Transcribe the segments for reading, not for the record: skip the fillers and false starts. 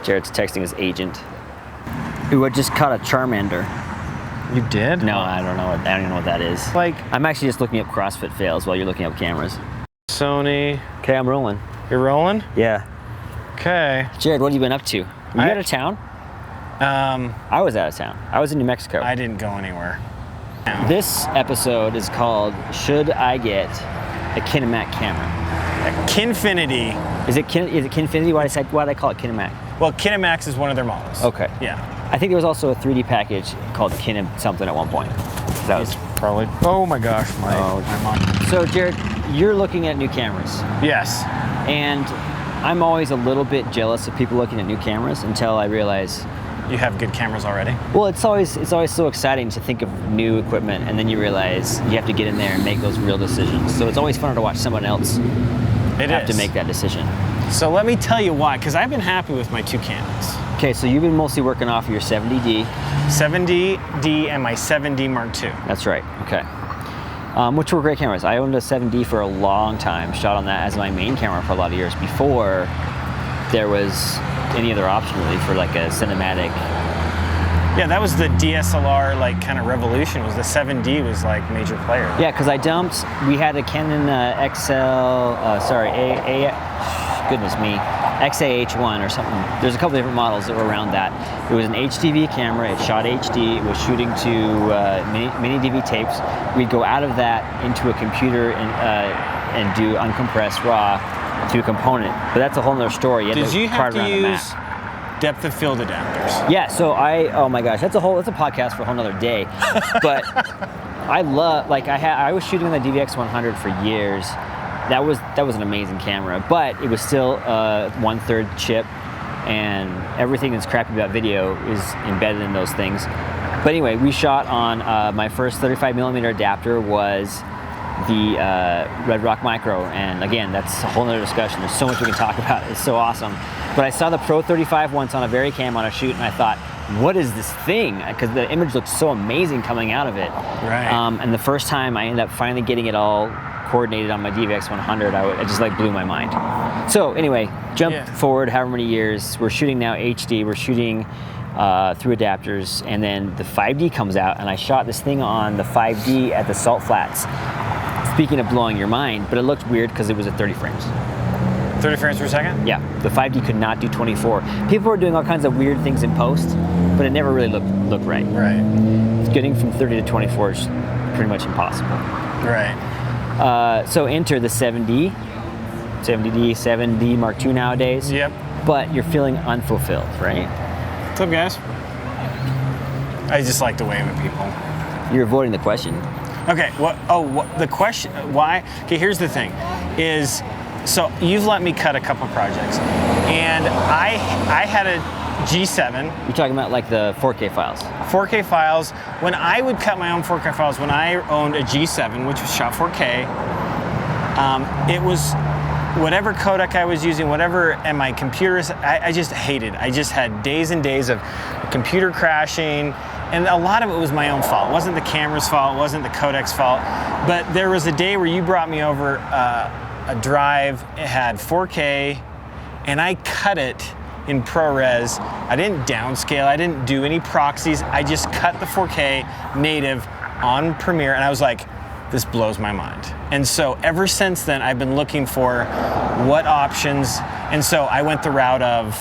Jared's texting his agent. Ooh, I just caught a Charmander. You did? No, I don't even know what that is. Like, I'm actually just looking up CrossFit fails while you're looking up cameras. Sony. Okay, I'm rolling. You're rolling? Yeah. Okay. Jared, what have you been up to? Were you out of town? I was out of town. I was in New Mexico. I didn't go anywhere. This episode is called Should I Get a Kinemac Camera? A Kinefinity. Is it Kinefinity? Why did I call it Kinemac? Well, Kinemax is one of their models. Okay. Yeah. I think there was also a 3D package called Kine something at one point. That was probably. Oh my gosh, So Jared, you're looking at new cameras. Yes. And I'm always a little bit jealous of people looking at new cameras until I realize you have good cameras already. Well, it's always so exciting to think of new equipment, and then you realize you have to get in there and make those real decisions. So it's always funner to watch someone else have to make that decision. So let me tell you why, because I've been happy with my two Cammons. Okay, so you've been mostly working off of your 70D. 70D and my 7D Mark II. That's right, okay. Which were great cameras. I owned a 7D for a long time, shot on that as my main camera for a lot of years before there was any other option really for like a cinematic. Yeah, that was the DSLR like kind of revolution. Was the 7D was like major player. Yeah, because we had a Canon goodness me, XAH1 or something. There's a couple different models that were around that. It was an HDV camera, it shot HD, it was shooting to mini DV tapes. We'd go out of that into a computer and do uncompressed RAW to a component. But that's a whole nother story. Did you have to use depth of field adapters? Yeah, so oh my gosh, that's a podcast for a whole nother day. But I love, I was shooting on the DVX 100 for years. That was an amazing camera, but it was still a 1/3 chip, and everything that's crappy about video is embedded in those things. But anyway, we shot on my first 35mm adapter was the Red Rock Micro, and again, that's a whole nother discussion. There's so much we can talk about. It's so awesome. But I saw the Pro 35 once on a VariCam on a shoot, and I thought, what is this thing? Because the image looked so amazing coming out of it. Right. And the first time I ended up finally getting it all coordinated on my DVX 100, it just blew my mind. So anyway, jump forward however many years. We're shooting now HD. We're shooting through adapters, and then the 5D comes out, and I shot this thing on the 5D at the Salt Flats. Speaking of blowing your mind, but it looked weird because it was at 30 frames. 30 frames per second? Yeah, the 5D could not do 24. People were doing all kinds of weird things in post, but it never really looked right. Right. Getting from 30 to 24 is pretty much impossible. Right. So enter the 70D, 7D Mark II nowadays. Yep. But you're feeling unfulfilled, right? What's up, guys? I just like to wave at people. You're avoiding the question. Okay, the question, why? Okay, here's the thing, is, so you've let me cut a couple projects, and I had a G7. You're talking about like the 4K files? 4K files. When I would cut my own 4K files, when I owned a G7, which was shot 4K, it was whatever codec I was using, and my computers, I just hated. I just had days and days of computer crashing, and a lot of it was my own fault. It wasn't the camera's fault, it wasn't the codec's fault, but there was a day where you brought me over a drive, it had 4K, and I cut it in ProRes. I didn't downscale, I didn't do any proxies, I just cut the 4K native on Premiere, and I was like, this blows my mind. And so ever since then, I've been looking for what options, and so I went the route of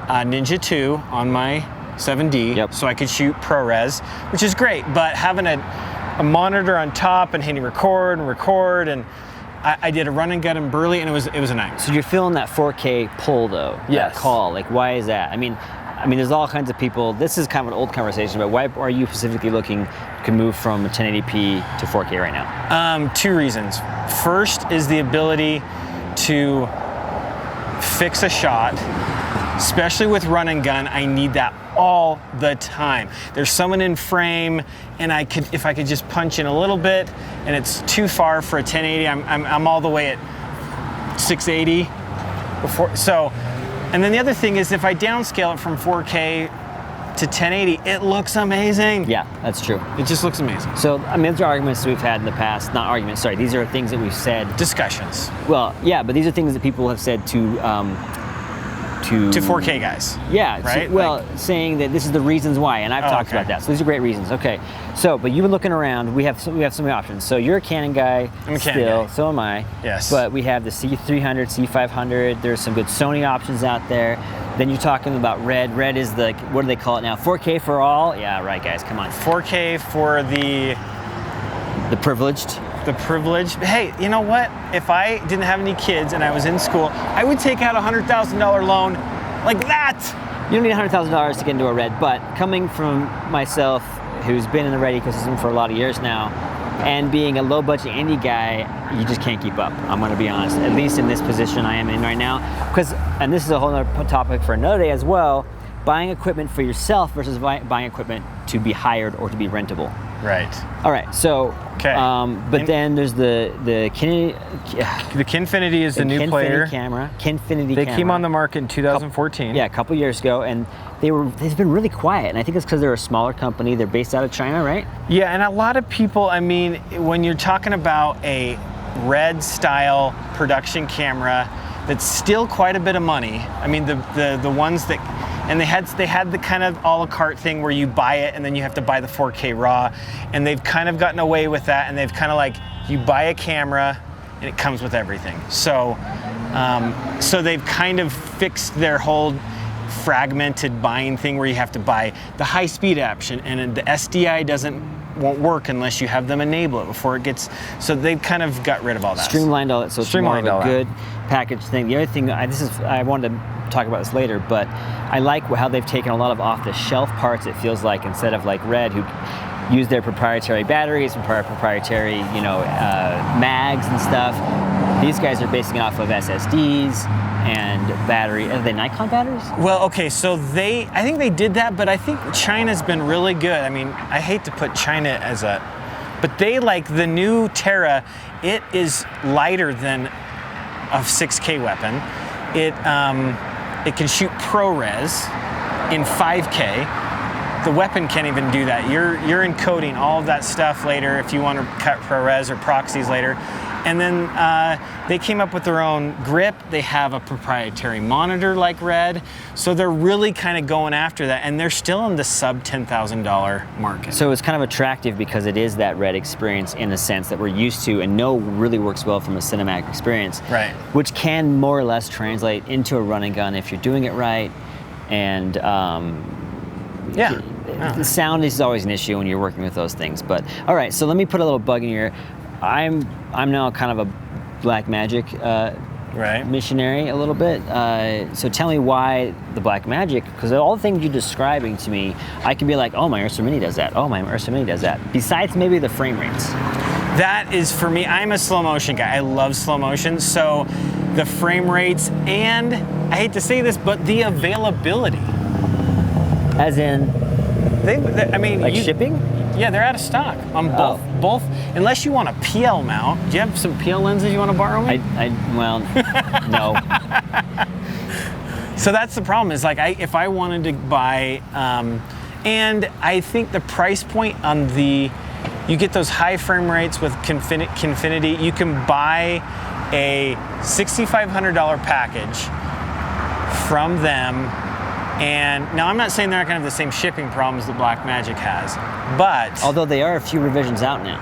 Ninja 2 on my 7D, so I could shoot ProRes, which is great, but having a monitor on top and hitting record, and I did a run and gun in Burley, and it was a nightmare. So you're feeling that 4K pull though? Yes. That call, why is that? I mean, there's all kinds of people, this is kind of an old conversation, but why are you specifically looking to move from 1080p to 4K right now? Two reasons. First is the ability to fix a shot, especially with run and gun. I need that all the time. There's someone in frame, and if I could just punch in a little bit, and it's too far for a 1080, I'm all the way at 680 before. So, and then the other thing is, if I downscale it from 4K to 1080, it looks amazing. Yeah, that's true. It just looks amazing. So, these are arguments we've had in the past. Not arguments, sorry. These are things that we've said. Discussions. Well, yeah, but these are things that people have said to to 4K guys. Yeah, right. Saying that this is the reasons why, and I've talked about that. So these are great reasons. Okay, so but you've been looking around. We have so many options. So you're a Canon guy. I'm a Canon guy. So am I. Yes. But we have the C300, C500. There's some good Sony options out there. Then you're talking about Red. Red is the, what do they call it now? 4K for all? Yeah, right, guys. Come on. 4K for the privileged. The privileged. Hey, you know what? If I didn't have any kids and I was in school, I would take out a $100,000 loan like that. You don't need $100,000 to get into a Red, but coming from myself, who's been in the Red ecosystem for a lot of years now, and being a low-budget indie guy, you just can't keep up. I'm going to be honest, at least in this position I am in right now. Because, and this is a whole other topic for another day as well, buying equipment for yourself versus buying equipment to be hired or to be rentable. Right. All right. So, okay. But then there's the Kinefinity is the new player. Kinefinity They camera. came on the market in 2014. Yeah, a couple years ago, and they've been really quiet. And I think it's because they're a smaller company. They're based out of China, right? Yeah, and a lot of people. I mean, when you're talking about a Red style production camera, that's still quite a bit of money. I mean, the ones that. And they had the kind of a la carte thing where you buy it and then you have to buy the 4K RAW, and they've kind of gotten away with that, and they've kind of like, you buy a camera and it comes with everything. So, so they've kind of fixed their whole fragmented buying thing where you have to buy the high-speed option, and the SDI won't work unless you have them enable it before it gets. So they've kind of got rid of all that. Streamlined all that. So it's more of a good package thing. The other thing, I wanted to talk about this later, but I like how they've taken a lot of off-the-shelf parts, it feels like, instead of like Red, who use their proprietary batteries and proprietary, mags and stuff. These guys are basing it off of SSDs and battery. Are they Nikon batteries? Well, okay, so I think they did that, but I think China's been really good. I mean, I hate to put China as but they, like the new Terra, it is lighter than a 6K weapon. It can shoot ProRes in 5K. The weapon can't even do that. You're encoding all of that stuff later if you want to cut ProRes or proxies later. And then they came up with their own grip. They have a proprietary monitor like Red. So they're really kind of going after that, and they're still in the sub $10,000 market. So it's kind of attractive because it is that Red experience in a sense that we're used to and know really works well from a cinematic experience. Right. Which can more or less translate into a run and gun if you're doing it right. And the sound is always an issue when you're working with those things. But all right, so let me put a little bug in here. I'm now kind of a Blackmagic missionary a little bit. So tell me why the Blackmagic, because all the things you're describing to me, I can be like, oh, my Ursa Mini does that. Oh, my Ursa Mini does that. Besides maybe the frame rates. That is, for me, I'm a slow motion guy. I love slow motion. So the frame rates, and I hate to say this, but the availability. As in? Shipping? Yeah, they're out of stock on both. Unless you want a PL mount. Do you have some PL lenses you want to borrow me? Well, no. So that's the problem. Is like if I wanted to buy, and I think the price point on you get those high frame rates with Kinefinity. You can buy a $6,500 package from them. And now I'm not saying they're not going to have the same shipping problems that Blackmagic has, but although they are a few revisions out now,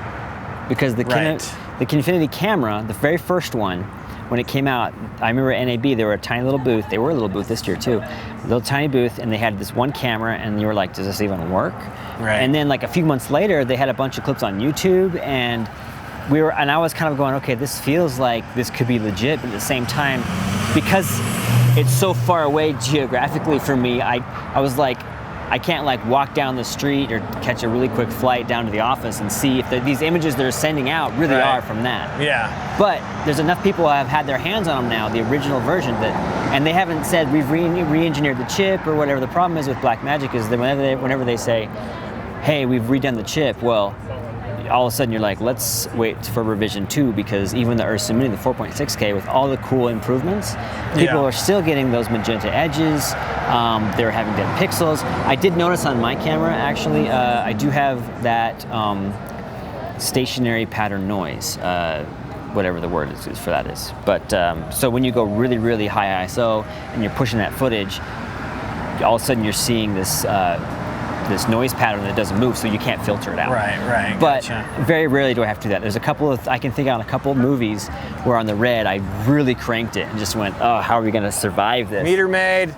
because the Kinefinity camera, the very first one, when it came out, I remember at NAB they were a tiny little booth. They were a little booth this year too, a little tiny booth, and they had this one camera, and you were like, does this even work? Right. And then like a few months later, they had a bunch of clips on YouTube, and I was kind of going, okay, this feels like this could be legit, but at the same time, because it's so far away geographically for me, I was like, I can't like walk down the street or catch a really quick flight down to the office and see if these images they're sending out really are from that. Yeah. But there's enough people who have had their hands on them now, the original version, and they haven't said we've re-engineered the chip or whatever. The problem is with Blackmagic is that whenever they say, hey, we've redone the chip, well, all of a sudden you're like, let's wait for revision 2, because even the Ursa Mini, the 4.6K, with all the cool improvements, people are still getting those magenta edges. They're having dead pixels. I did notice on my camera, actually, I do have that stationary pattern noise. whatever the word is for that is. But so when you go really, really high ISO and you're pushing that footage, all of a sudden you're seeing this this noise pattern that doesn't move, so you can't filter it out. Right. But Gotcha. very rarely do I have to do that. There's a couple of, I can think on a couple of movies where on the red I really cranked it and just went, oh, how are we going to survive this? Meter maid.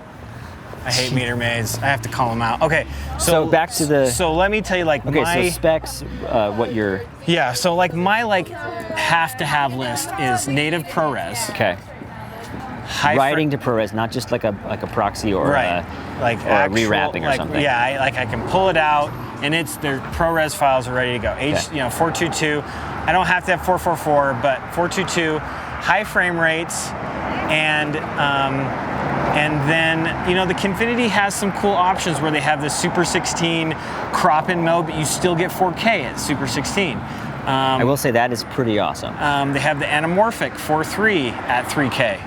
I hate meter maids. I have to call them out. Okay, So back to the. So let me tell you, like, Okay, my so specs, what you're. yeah. So like my have-to-have list is native ProRes. Okay. Writing to ProRes, not just like a proxy or like or actual, rewrapping or like, something. Yeah, I can pull it out, and their ProRes files are ready to go. 422. I don't have to have 444, but 422, high frame rates, and then the Kinefinity has some cool options where they have the Super 16 crop in mode, but you still get 4K at Super 16. I will say that is pretty awesome. They have the anamorphic 4.3 at 3K.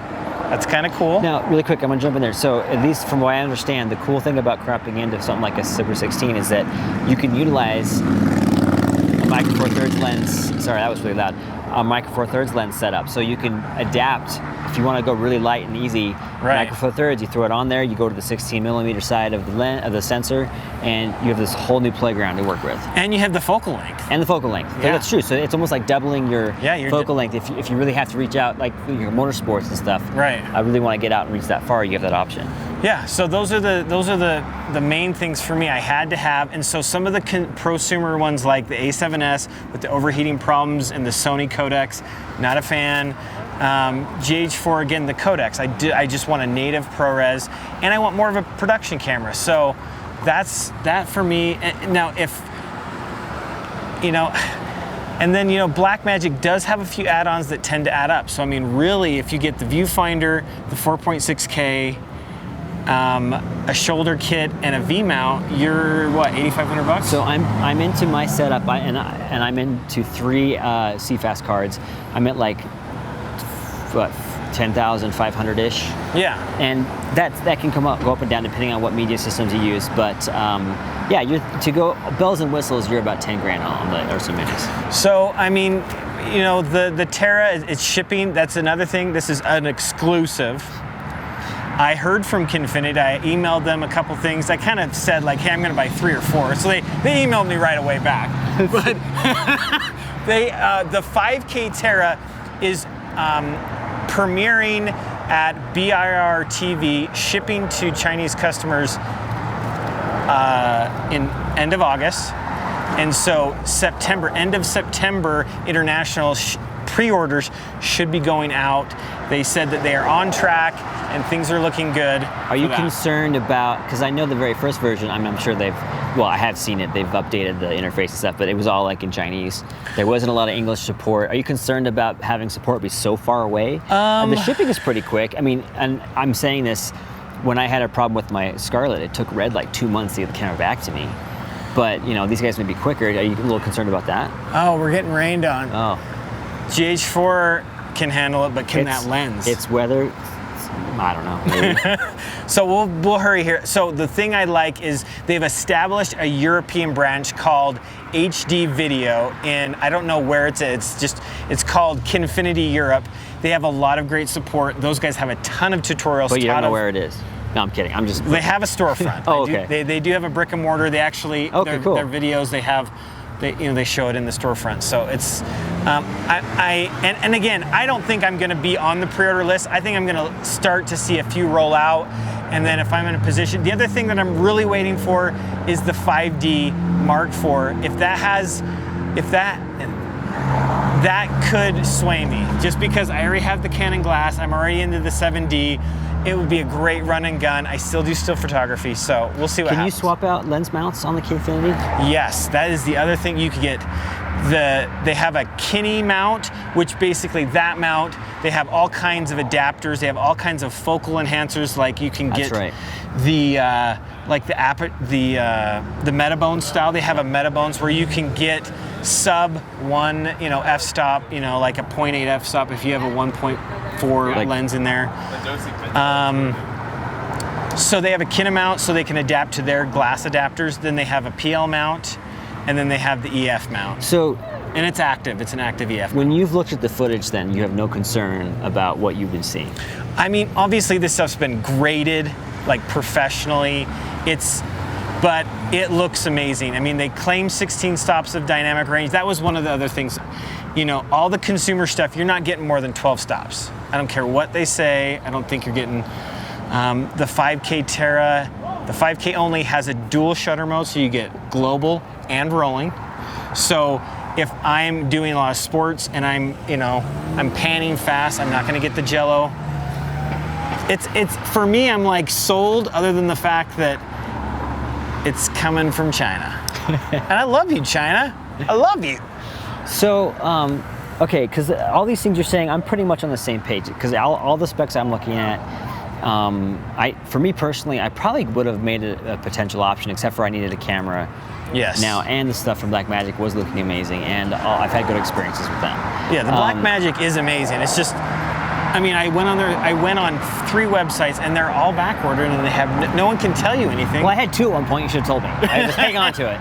That's kind of cool. Now, really quick, I'm gonna jump in there. So, at least from what I understand, the cool thing about cropping into something like a Super 16 is that you can utilize a Micro Four Thirds lens. Sorry, that was really loud. A Micro Four Thirds lens setup, so you can adapt if you want to go really light and easy. Right. Micro Four Thirds, you throw it on there. You go to the 16 millimeter side of the sensor, and you have this whole new playground to work with. And you have the focal length. And the focal length. Yeah. That's true. So it's almost like doubling your your focal length. If you really have to reach out, like your motorsports and stuff. Right. I really want to get out and reach that far. You have that option. Yeah. So those are the main things for me. I had to have, and so some of the prosumer ones like the A7S with the overheating problems and the Sony codecs, not a fan. GH4 again, the codecs. I just want a native ProRes, and I want more of a production camera. So that's that for me. Now if and then Blackmagic does have a few add-ons that tend to add up. So I mean, really, if you get the viewfinder, the 4.6K, a shoulder kit, and a V mount, you're what, $8,500? So I'm into my setup, and I'm into 3 CFast cards. I'm at like what, 10,500-ish. Yeah. And that can go up and down depending on what media systems you use. But yeah, to go bells and whistles, you're about 10 grand on the Ursa Minis. So I mean, the Terra, it's shipping. That's another thing. This is an exclusive. I heard from Kinefinity. I emailed them a couple things. I kind of said like, hey, I'm going to buy 3 or 4. So they emailed me right away back. But the 5K Terra is premiering at BIR TV, shipping to Chinese customers in end of August. And so end of September, international pre-orders should be going out. They said that they are on track and things are looking good. Are you concerned about, because I know the very first version, I'm sure I have seen it, they've updated the interface and stuff, but it was all like in Chinese. There wasn't a lot of English support. Are you concerned about having support be so far away? The shipping is pretty quick. I mean, and I'm saying this, when I had a problem with my Scarlett, it took Red like 2 months to get the camera back to me. But these guys may be quicker. Are you a little concerned about that? Oh, we're getting rained on. Oh. GH4 can handle it, but can that lens? It's weather. I don't know. Maybe. So we'll hurry here. So the thing I like is they've established a European branch called HD Video, and I don't know where it's at. It's called Kinefinity Europe. They have a lot of great support. Those guys have a ton of tutorials. But you don't know where it is. No, I'm kidding. They have a storefront. Oh, okay. They do have a brick and mortar. They actually cool. Their videos they show it in the storefront. So it's and again, I don't think I'm going to be on the pre-order list. I think I'm going to start to see a few roll out, and then if I'm in a position. The other thing that I'm really waiting for is the 5D Mark IV. If that could sway me, just because I already have the Canon glass. I'm already into the 7D. It would be a great run and gun. I still do still photography, so we'll see what happens. Can you swap out lens mounts on the Kinefinity? Yes, that is the other thing you could get. They have a Kine mount, which basically that mount, they have all kinds of adapters. They have all kinds of focal enhancers, like you can get the Metabone style. They have a Metabones where you can get sub 1, f-stop, like a 0.8 f-stop if you have a 1.4 lens in there. So they have a Kine mount so they can adapt to their glass adapters. Then they have a PL mount, and then they have the EF mount. So and it's active. It's an active EF. When you've looked at the footage, then you have no concern about what you've been seeing. I mean, obviously this stuff's been graded, like professionally. But it looks amazing. I mean, they claim 16 stops of dynamic range. That was one of the other things. You know, all the consumer stuff, you're not getting more than 12 stops. I don't care what they say. I don't think you're getting the 5K Terra. The 5K only has a dual shutter mode, so you get global and rolling. So if I'm doing a lot of sports and I'm panning fast, I'm not gonna get the jello. It's for me, I'm like sold, other than the fact that it's coming from China. And I love you, China. I love you. So, okay, because all these things you're saying, I'm pretty much on the same page. Because all the specs I'm looking at, for me personally, I probably would have made it a potential option, except for I needed a camera. Yes. Now, and the stuff from Blackmagic was looking amazing, and I've had good experiences with them. Yeah, the Blackmagic is amazing. It's just, I mean, I went on 3 websites and they're all back ordered and they have no one can tell you anything. Well, I had 2 at one point. You should have told me. I just hang on to it.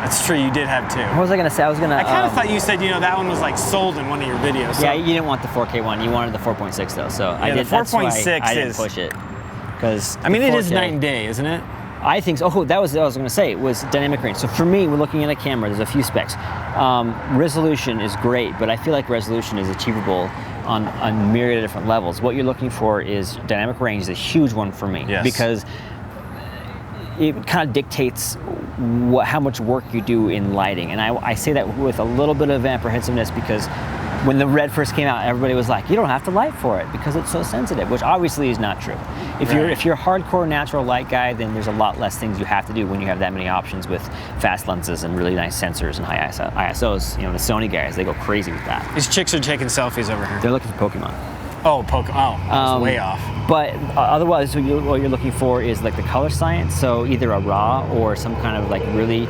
That's true. You did have 2. What was I gonna say? I kind of thought you said that one was like sold in one of your videos. So. Yeah, you didn't want the 4K one. You wanted the 4.6 though. So I did. The 4.6 I didn't push it because I mean it is night and day, isn't it? I think so. Oh, that was what I was going to say, was dynamic range. So for me, we're looking at a camera, there's a few specs. Resolution is great, but I feel like resolution is achievable on myriad of different levels. What you're looking for is dynamic range is a huge one for me. Yes. Because it kind of dictates how much work you do in lighting. And I say that with a little bit of apprehensiveness because when the Red first came out, everybody was like, you don't have to light for it because it's so sensitive, which obviously is not true. If you're a hardcore natural light guy, then there's a lot less things you have to do when you have that many options with fast lenses and really nice sensors and high ISOs. You know, the Sony guys, they go crazy with that. These chicks are taking selfies over here. They're looking for Pokemon. Oh, Pokemon. Oh, I was way off. But otherwise, what you're looking for is like the color science. So either a RAW or some kind of like really,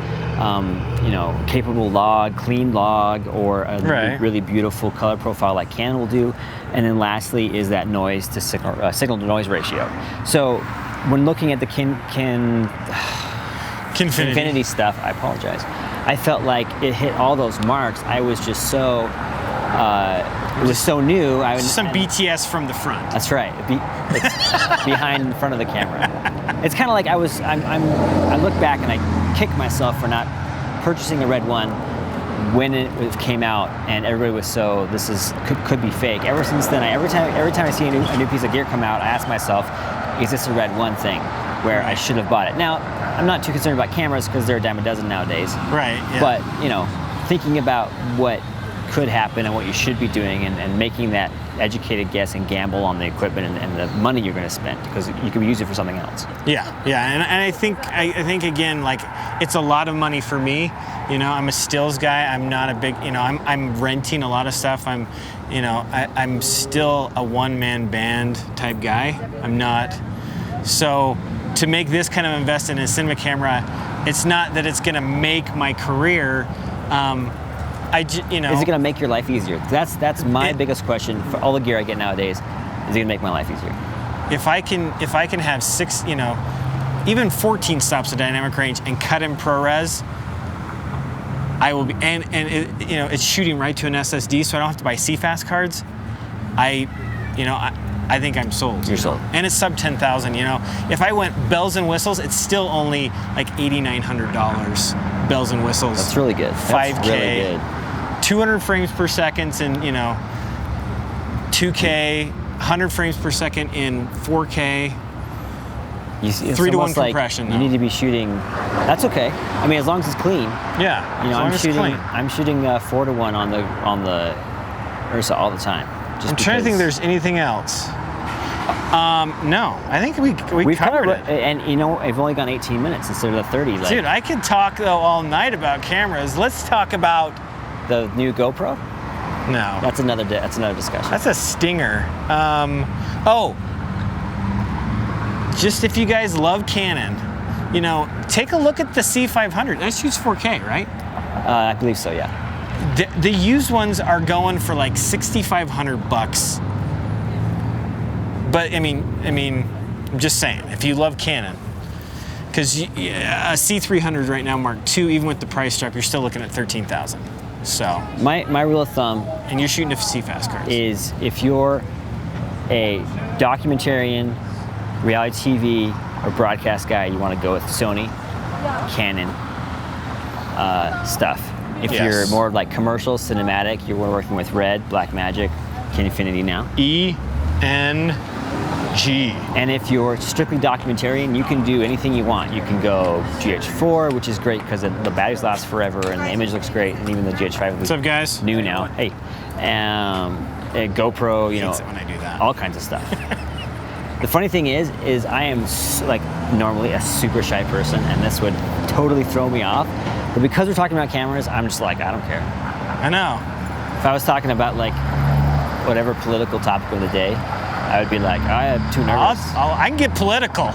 capable log, clean log, or a really beautiful color profile like Canon will do. And then lastly is that noise to signal to noise ratio. So when looking at the Kinefinity stuff, I apologize. I felt like it hit all those marks. I was just so. It was so new. Some BTS from the front. That's right. It's behind in front of the camera. It's kind of like I look back and I kick myself for not purchasing the Red one when it came out, and everybody was so could be fake. Ever since then, every time I see a new piece of gear come out, I ask myself, is this a Red one thing where I should have bought it? Now, I'm not too concerned about cameras because they're a dime a dozen nowadays. Right. Yeah. But thinking about what could happen and what you should be doing and making that educated guess and gamble on the equipment and the money you're going to spend, because you could use it for something else. Yeah, and I think again, like, it's a lot of money for me. I'm a stills guy. I'm not a big, I'm renting a lot of stuff. I'm still a one-man band type guy. I'm not. So to make this kind of investment in a cinema camera, it's not that it's going to make my career. Is it going to make your life easier? That's my biggest question for all the gear I get nowadays. Is it going to make my life easier? If I can have 6, even 14 stops of dynamic range and cut in ProRes, I will be, and it's shooting right to an SSD, so I don't have to buy CFast cards. I think I'm sold. You're sold. And it's sub 10,000. If I went bells and whistles, it's still only like $8,900 bells and whistles. That's really good. 5K. That's really good. 200 frames per second in 2K, 100 frames per second in 4K. 3-to-1 compression. You need to be shooting. That's okay. I mean, as long as it's clean. Yeah. I'm shooting 4-to-1 on the Ursa all the time. I'm trying to think if there's anything else. No, I think we've covered it. And I've only gone 18 minutes instead of the 30. Dude, I could talk though all night about cameras. Let's talk about the new GoPro. No, that's another discussion. That's a stinger. Just if you guys love Canon, take a look at the C500. That shoots 4K, right? I believe so. Yeah. The used ones are going for like $6,500. But I mean, I'm just saying, if you love Canon, Because a C300 right now, Mark II, even with the price drop, you're still looking at 13,000. So my rule of thumb, and you're shooting a C-Fast cars, is if you're a documentarian, reality TV, or broadcast guy, you want to go with Sony, Canon stuff. If you're more like commercial, cinematic, you're working with Red, Blackmagic, Kinefinity now. ENG. And if you're strictly documentarian, you can do anything you want. You can go GH4, which is great because the batteries last forever and the image looks great, and even the GH5 What's up, guys? New now. Hey, GoPro, you know, when I do that. all kinds of stuff. The funny thing is I am like normally a super shy person, and this would totally throw me off. But because we're talking about cameras, I'm just like, I don't care. I know. If I was talking about like whatever political topic of the day, I would be like, I am too nervous. I can get political.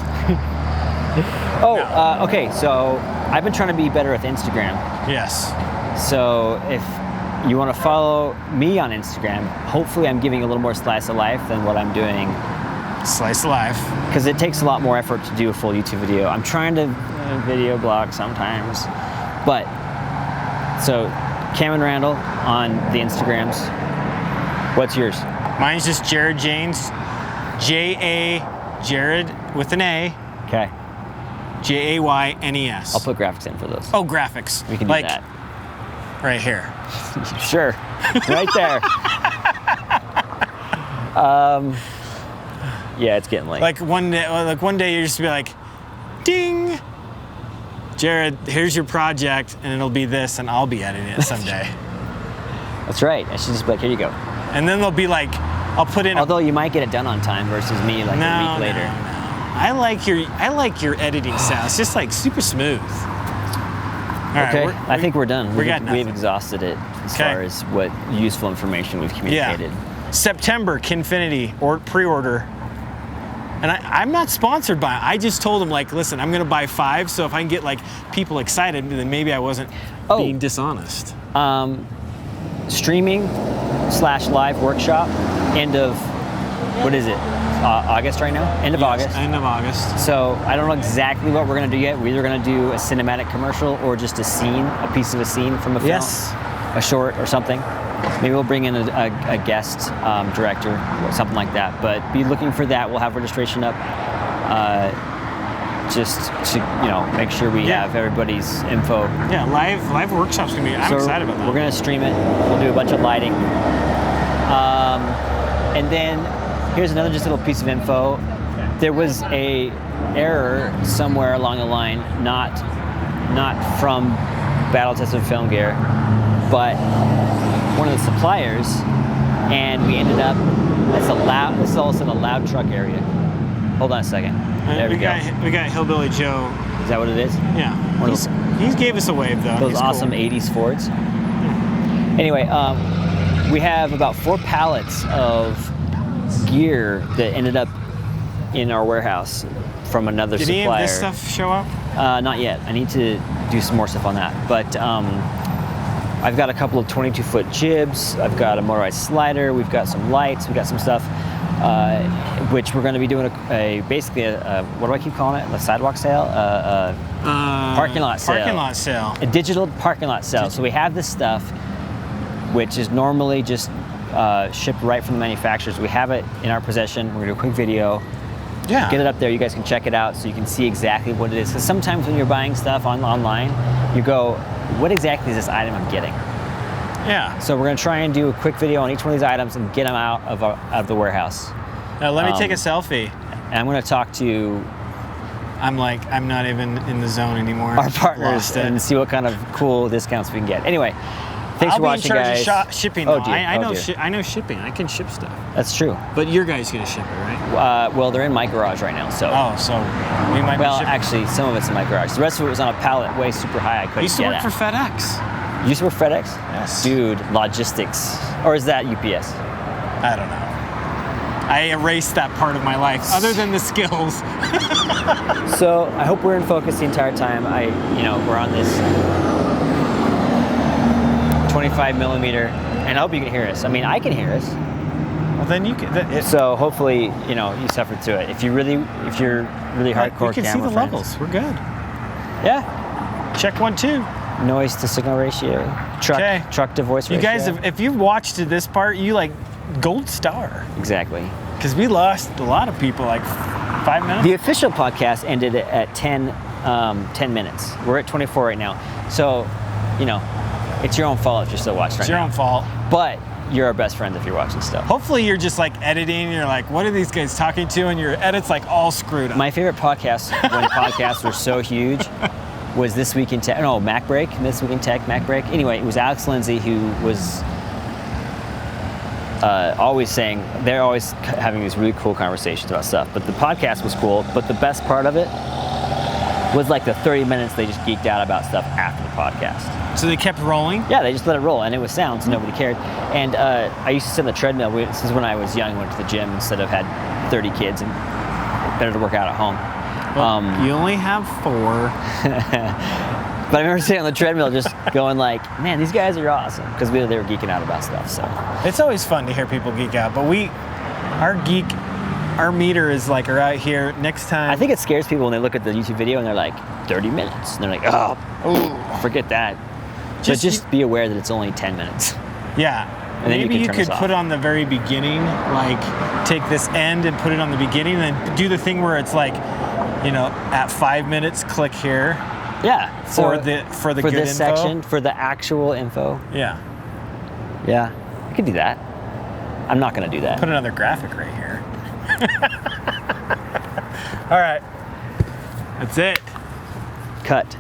Okay. So I've been trying to be better with Instagram. Yes. So if you want to follow me on Instagram, hopefully I'm giving a little more slice of life than what I'm doing. Slice of life. Because it takes a lot more effort to do a full YouTube video. I'm trying to video blog sometimes. But, so, Cammon Randall on the Instagrams. What's yours? Mine's just Jared Janes. Jared with an A. Okay. Jaynes. I'll put graphics in for those. Oh, graphics. We can do that. Right here. Sure. Right there. Yeah, it's getting late. Like one day you just be like, ding. Jared, here's your project, and it'll be this, and I'll be editing it someday. That's right. I should just be like, here you go. And then they'll be like, I'll put in. Although you might get it done on time versus me like a week later. No. I like your editing style. It's just like super smooth. All okay, right, I think we're done. We've exhausted it as far as what useful information we've communicated. Yeah. September, Kinefinity, or pre-order. And I'm not sponsored by it. I just told them, like, listen, I'm going to buy 5, so if I can get, like, people excited, then maybe I wasn't being dishonest. Streaming/live workshop, end of, what is it, August right now? End of August. End of August. So I don't know exactly what we're going to do yet. We're either going to do a cinematic commercial or just a scene, a piece of a scene from a film. Yes. A short or something. Maybe we'll bring in a guest director or something like that. But be looking for that. We'll have registration up just to make sure we have everybody's info. Yeah, live workshops gonna be. I'm excited about that. We're gonna stream it. We'll do a bunch of lighting. And then here's another just little piece of info. There was a error somewhere along the line, not from Battle Tested Film Gear, but one of the suppliers, and we ended up, this is also the loud truck area. Hold on a second. There we go. We got Hillbilly Joe. Is that what it is? Yeah. He gave us a wave, though. Those awesome 80s Fords. Anyway, we have about 4 pallets of gear that ended up in our warehouse from another supplier. Did any of this stuff show up? Not yet. I need to do some more stuff on that. But I've got a couple of 22-foot jibs. I've got a motorized slider. We've got some lights. We've got some stuff, which we're going to be doing basically a what do I keep calling it? A sidewalk sale? Parking lot sale. Parking lot sale. A digital parking lot sale. So we have this stuff, which is normally just shipped right from the manufacturers. We have it in our possession. We're going to do a quick video. Yeah. Get it up there. You guys can check it out so you can see exactly what it is. Because sometimes when you're buying stuff online, you go, what exactly is this item I'm getting? Yeah. So we're going to try and do a quick video on each one of these items and get them out of the warehouse. Now let me take a selfie. And I'm going to talk to I'm not even in the zone anymore. Our partners and see what kind of cool discounts we can get. Anyway, thanks for watching, guys. I'll be in charge of shipping. Oh, though. dear. I know shipping. I can ship stuff. That's true. But your guys gonna ship it, right? Well, they're in my garage right now, so. Oh, so we might. Well, be shipping. actually, some of it's in my garage. The rest of it was on a pallet way super high. I couldn't You used to get work at. for FedEx. You used to work for FedEx? Yes. Dude, logistics. Or is that UPS? I don't know. I erased that part of my life, other than the skills. So I hope we're in focus the entire time. We're on this 25 millimeter, and I hope you can hear us. I mean, I can hear us. Well, then you can. So hopefully, you know, you suffer through it. If you're really hardcore we can see camera the friends, levels. We're good. Yeah. Check 1, 2. Noise to signal ratio. Truck to voice ratio. You guys, if you've watched to this part, you like gold star. Exactly. Because we lost a lot of people, like 5 minutes. The official podcast ended at 10 minutes. We're at 24 right now. So, you know, it's your own fault if you're still watching right now. It's your own fault. But you're our best friends if you're watching still. Hopefully you're just like editing and you're like, what are these guys talking to? And your edit's like all screwed up. My favorite podcast when podcasts were so huge was This Week in Tech. No, Mac Break. This Week in Tech, Mac Break. Anyway, it was Alex Lindsay who was always saying, they're always having these really cool conversations about stuff. But the podcast was cool. But the best part of it was like the 30 minutes they just geeked out about stuff after the podcast. So they kept rolling? Yeah, they just let it roll, and it was sound, so nobody cared. And I used to sit on the treadmill. This is when I was young, went to the gym instead of had 30 kids, and better to work out at home. Well, you only have 4. But I remember sitting on the treadmill just going like, man, these guys are awesome, because they were geeking out about stuff. So it's always fun to hear people geek out, but our meter is like right here. Next time, I think it scares people when they look at the YouTube video and they're like 30 minutes, and they're like, oh, forget that. Just be aware that it's only 10 minutes. Yeah. And then maybe you could put put on the very beginning, like take this end and put it on the beginning, and then do the thing where it's like, you know, at 5 minutes, click here. Yeah. For the good this info. section, for the actual info. Yeah. Yeah, I could do that. I'm not going to do that. Put another graphic right here. All right. That's it. Cut.